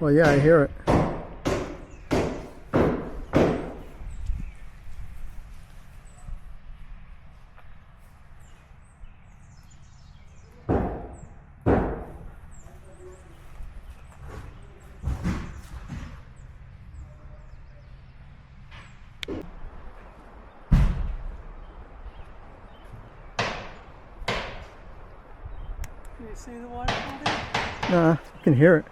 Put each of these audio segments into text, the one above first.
Well, yeah, I hear it. Can you see the waterfall there? Nah, I can hear it.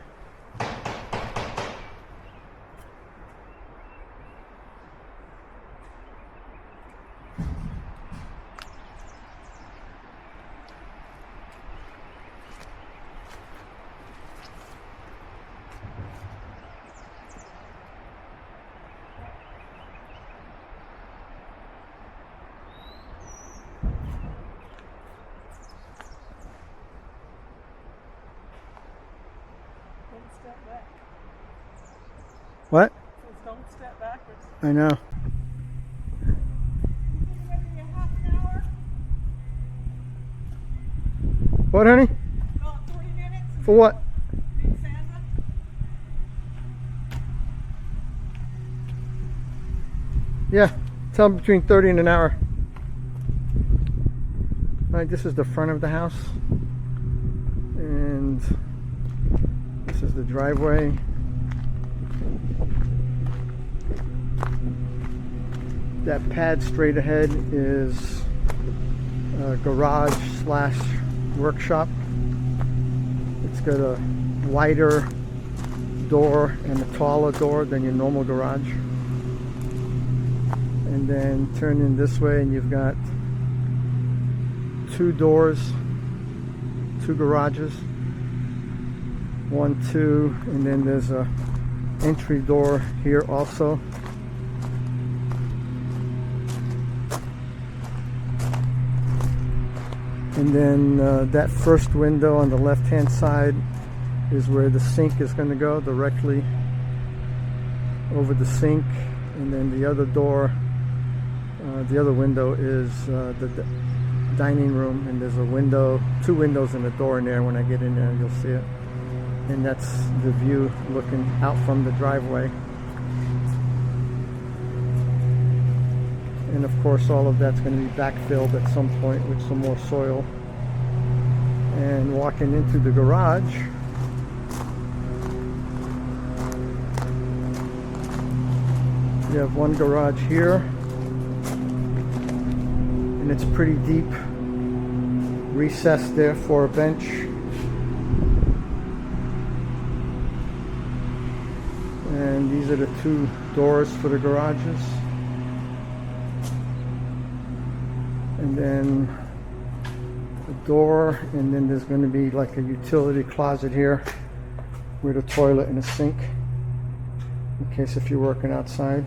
Don't step back. What? Don't step backwards. I know. Maybe a half an hour? What, honey? About 40 minutes? For what? Big salmon? Yeah, tell them between 30 and an hour. Alright, this is the front of the house. And this is the driveway. That pad straight ahead is a garage slash workshop. It's got a wider door and a taller door than your normal garage. And then turn in this way and you've got two doors, two garages, 1, 2, and then there's a entry door here also. And then that first window on the left hand side is where the sink is going to go, directly over the sink. And then the other door, the other window is the dining room, and there's a window, two windows and a door in there. When I get in there you'll see it. And that's the view looking out from the driveway. And of course all of that's going to be backfilled at some point with some more soil. And walking into the garage, you have one garage here, and it's pretty deep, recessed there for a bench. And these are the two doors for the garages. And then a door, and then there's going to be like a utility closet here with a toilet and a sink in case if you're working outside.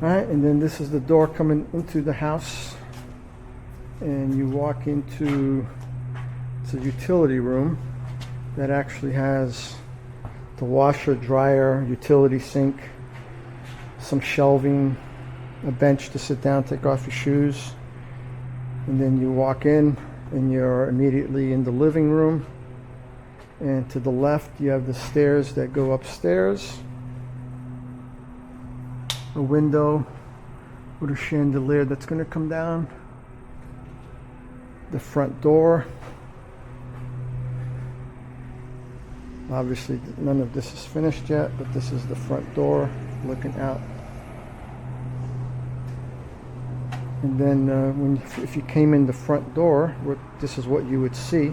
Alright, and then this is the door coming into the house, and you walk into, it's a utility room that actually has the washer, dryer, utility sink, some shelving, a bench to sit down, take off your shoes. And then you walk in and you're immediately in the living room. And to the left you have the stairs that go upstairs. A window with a chandelier that's going to come down. The front door. Obviously none of this is finished yet, but this is the front door looking out. And then if you came in the front door, this is what you would see.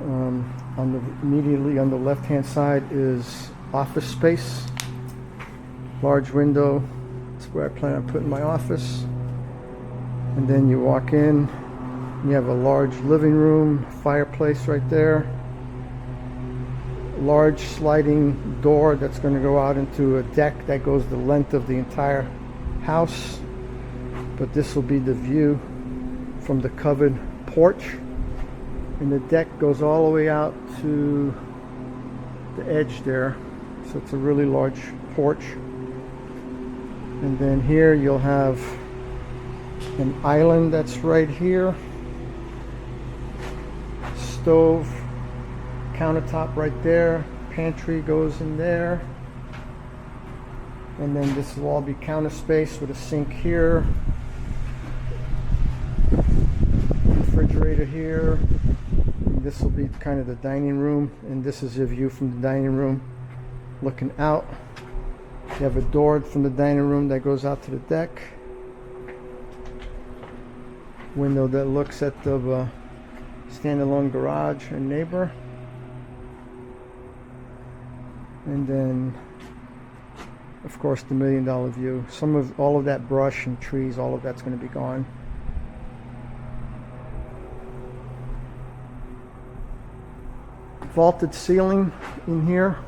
Immediately on the left hand side is office space. Large window. That's where I plan on putting my office. And then you walk in, you have a large living room, fireplace right there. Large sliding door that's going to go out into a deck that goes the length of the entire house. But this will be the view from the covered porch, and the deck goes all the way out to the edge there, so it's a really large porch. And then here you'll have an island that's right here, stove, countertop right there. Pantry goes in there. And then this will all be counter space with a sink here. Refrigerator here. And this will be kind of the dining room. And this is your view from the dining room. Looking out. You have a door from the dining room that goes out to the deck. Window that looks at the standalone garage and neighbor. And then, of course, the $1 million view. All of that brush and trees, all of that's going to be gone. Vaulted ceiling in here.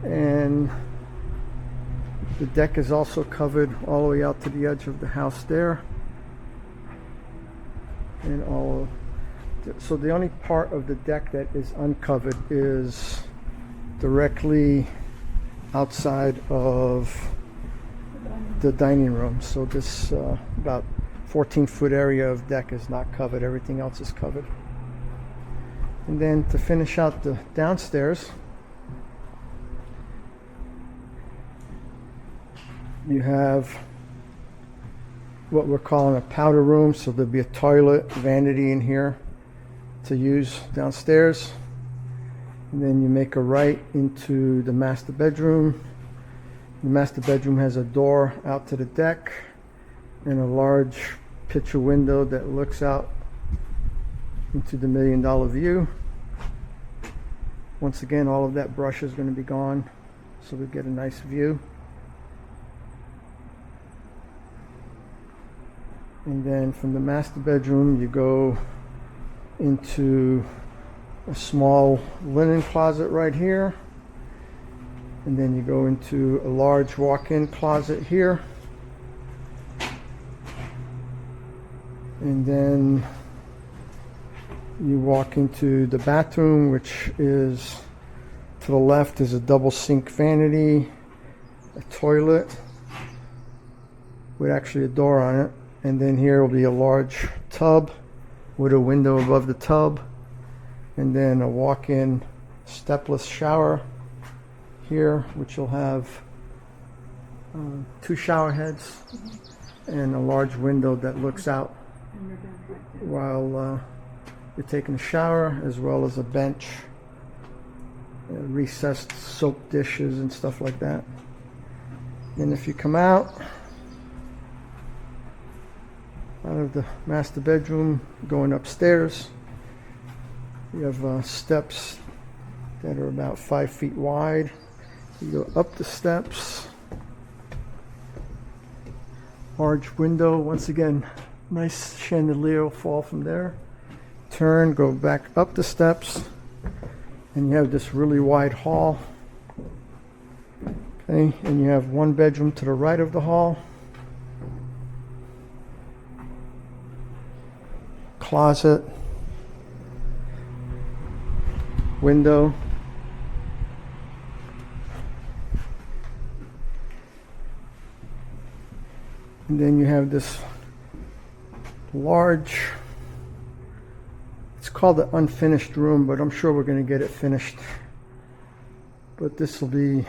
And the deck is also covered all the way out to the edge of the house there. And so the only part of the deck that is uncovered is directly outside of the dining room. So this about 14-foot area of deck is not covered. Everything else is covered. And then to finish out the downstairs, you have what we're calling a powder room. So there'll be a toilet, vanity in here to use downstairs. And then you make a right into the master bedroom. The master bedroom has a door out to the deck and a large picture window that looks out into the $1 million view. Once again, all of that brush is going to be gone, so we get a nice view. And then from the master bedroom, you go into a small linen closet right here. And then you go into a large walk-in closet here. And then you walk into the bathroom, which is to the left is a double sink vanity, a toilet with actually a door on it. And then here will be a large tub with a window above the tub. And then a walk-in stepless shower here, which will have 2 shower heads and a large window that looks out while you're taking a shower, as well as a bench, recessed soap dishes and stuff like that. And if you come out of the master bedroom, going upstairs, you have steps that are about 5 feet wide. You go up the steps, large window, once again, nice chandelier will fall from there. Turn, go back up the steps, and you have this really wide hall. Okay, and you have one bedroom to the right of the hall. Closet, window, and then you have this large, it's called the unfinished room, but I'm sure we're going to get it finished. But this will be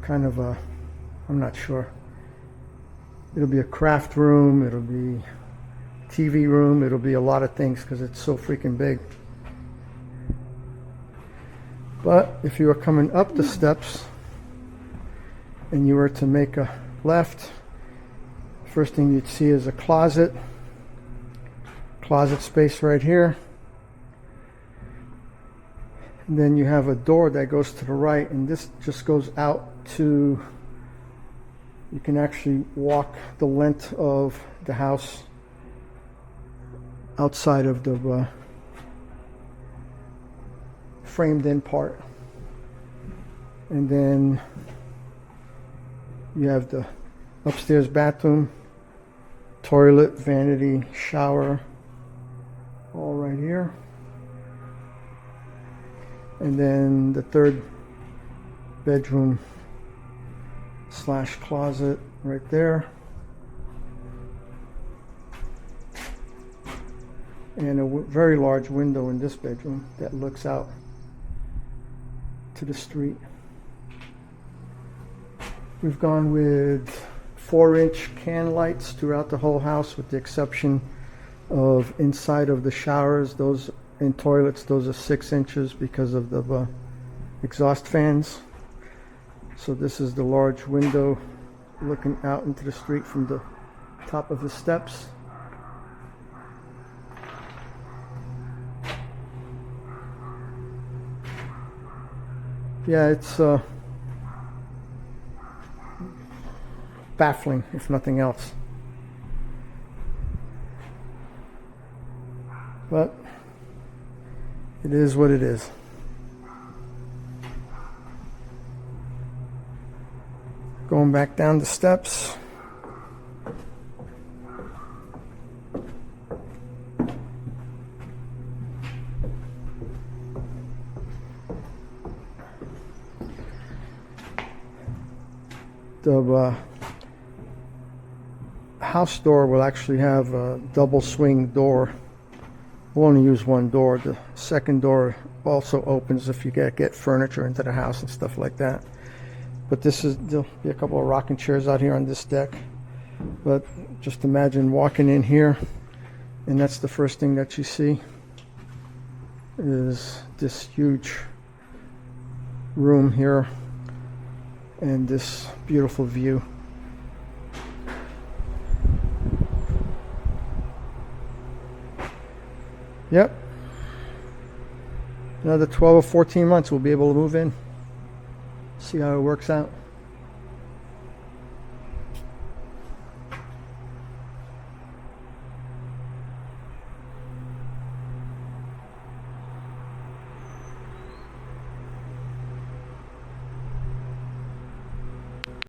kind of a, I'm not sure. It'll be a craft room, it'll be TV room, it'll be a lot of things because it's so freaking big. But if you were coming up the steps and you were to make a left, first thing you'd see is a closet space right here. And then you have a door that goes to the right, and this just goes out to, you can actually walk the length of the house outside of the framed in part. And then you have the upstairs bathroom, toilet, vanity, shower, all right here. And then the third bedroom / closet right there. and a very large window in this bedroom that looks out to the street. We've gone with 4-inch can lights throughout the whole house, with the exception of inside of the showers. Those in toilets, those are 6 inches because of the exhaust fans. So this is the large window looking out into the street from the top of the steps. Yeah, it's baffling, if nothing else. But it is what it is. Going back down the steps. The house door will actually have a double swing door. We'll only use one door. The second door also opens if you get furniture into the house and stuff like that. But there'll be a couple of rocking chairs out here on this deck. But just imagine walking in here, and that's the first thing that you see is this huge room here and this beautiful view. Yep. Another 12 or 14 months we'll be able to move in. See how it works out.